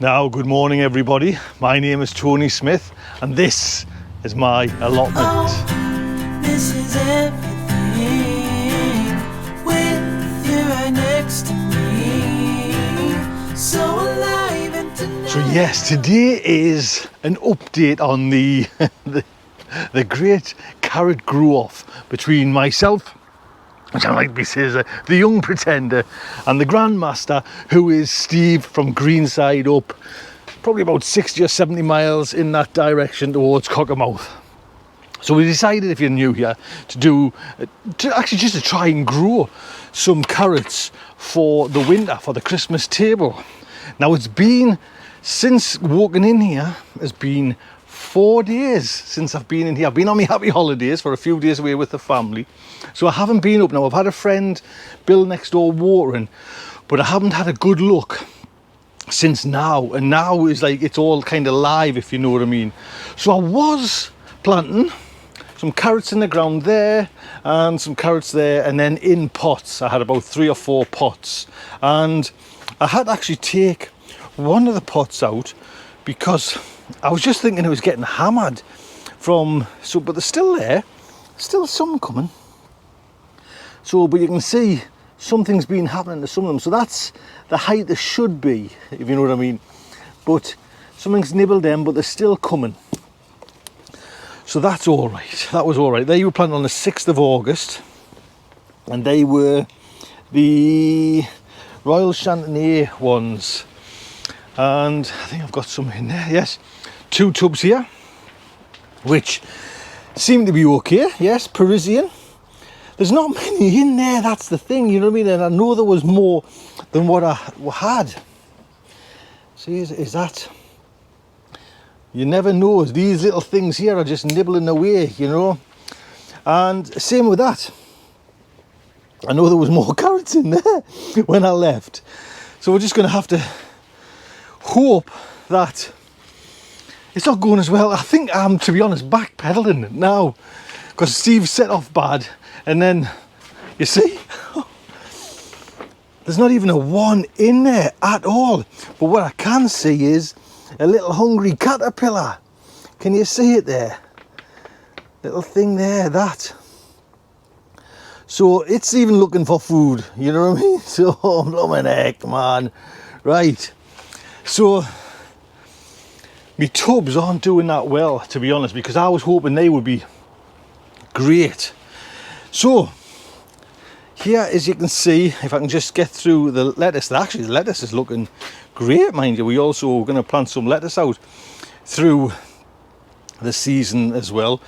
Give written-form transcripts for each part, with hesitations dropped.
Now, good morning everybody. My name is Tony Smith and this is my allotment. Oh, this is everything with you right next to me. So alive and tonight. So yes, today is an update on the the great carrot grow-off between myself, which I like to say is the young pretender, and the grandmaster, who is Steve from Greenside up probably about 60 or 70 miles in that direction towards Cockermouth. So we decided, if you're new here, to try and grow some carrots for the winter, for the Christmas table. Now it's been, since walking in here, it's been 4 days since I've been in here. I've been on my happy holidays for a few days away with the family, so I haven't been up. Now I've had a friend Bill next door watering, but I haven't had a good look since now, and now is like it's all kind of live, if you know what I mean. So I was planting some carrots in the ground there and some carrots there, and then in pots I had about 3 or 4 pots, and I had to actually take one of the pots out because I was just thinking it was getting hammered from, so, but they're still there, still some coming. So, but you can see something's been happening to some of them. So that's the height they should be, if you know what I mean. But something's nibbled them, but they're still coming. So that's all right. That was all right. They were planted on the 6th of August, and they were the Royal Chantenay ones. And I think I've got some in there. Yes, 2 tubs here, which seem to be okay. Yes, Parisian. There's not many in there, that's the thing, you know what I mean? And I know there was more than what I had. See, is that? You never know. These little things here are just nibbling away, you know? And same with that. I know there was more carrots in there when I left. So we're just going to have to hope that it's not going as well. I think I'm, to be honest, backpedaling now, because Steve set off bad, and then you see there's not even a one in there at all. But what I can see is a little hungry caterpillar. Can you see it there? Little thing there, that. So it's even looking for food, you know what I mean? So blooming heck, man. Right. So my tubs aren't doing that well, to be honest, because I was hoping they would be great. So here, as you can see, if I can just get through the lettuce, actually the lettuce is looking great, mind you. We also are going to plant some lettuce out through the season as well.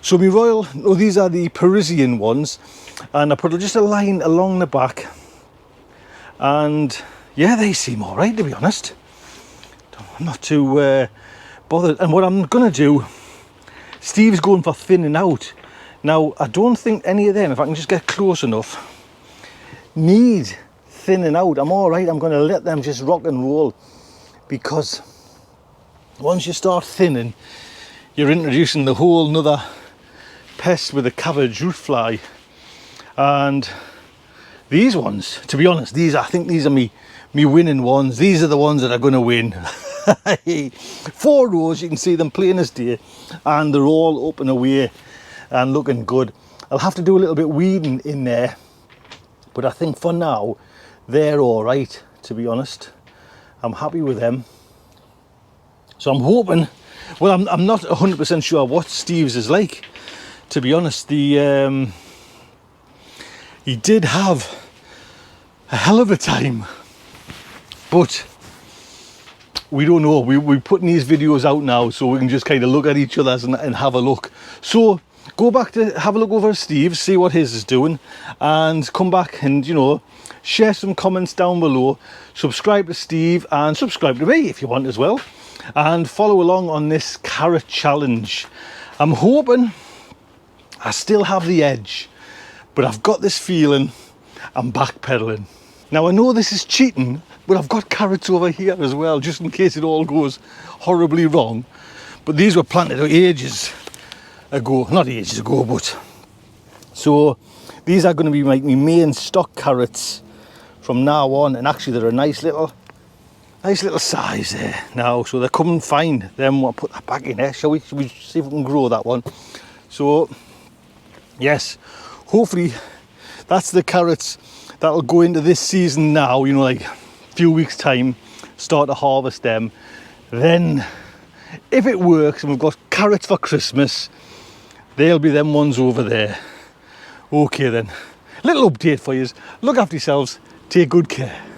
So my royal, oh, these are the Parisian ones, and I put just a line along the back, and yeah, they seem all right, to be honest. I'm not too bothered. And what I'm going to do, Steve's going for thinning out. Now, I don't think any of them, if I can just get close enough, need thinning out. I'm all right. I'm going to let them just rock and roll, because once you start thinning, you're introducing the whole nother pest with the cabbage root fly. And these ones, to be honest, I think these are me winning ones. These are the ones that are going to win. 4 rows, you can see them plain as day, and they're all up and away and looking good. I'll have to do a little bit weeding in there, but I think for now they're all right, to be honest. I'm happy with them. So I'm hoping, well, I'm not 100% sure what Steve's is like, to be honest. He did have a hell of a time, but we don't know. We're putting these videos out now so we can just kind of look at each other's and have a look. So go back to have a look over Steve, see what his is doing, and come back and, you know, share some comments down below. Subscribe to Steve and subscribe to me if you want as well, and follow along on this carrot challenge. I'm hoping I still have the edge, but I've got this feeling I'm backpedaling. Now I know this is cheating, but I've got carrots over here as well, just in case it all goes horribly wrong. But these were planted ages ago, not ages ago, but so these are going to be like my main stock carrots from now on. And actually they're a nice little Nice little size there now, so they're coming fine. Then we'll put that back in there. Shall we see if we can grow that one? So yes, hopefully that's the carrots that'll go into this season now, you know, like a few weeks time, start to harvest them. Then if it works and we've got carrots for Christmas, they'll be them ones over there. Okay then, little update for you. Look after yourselves, take good care.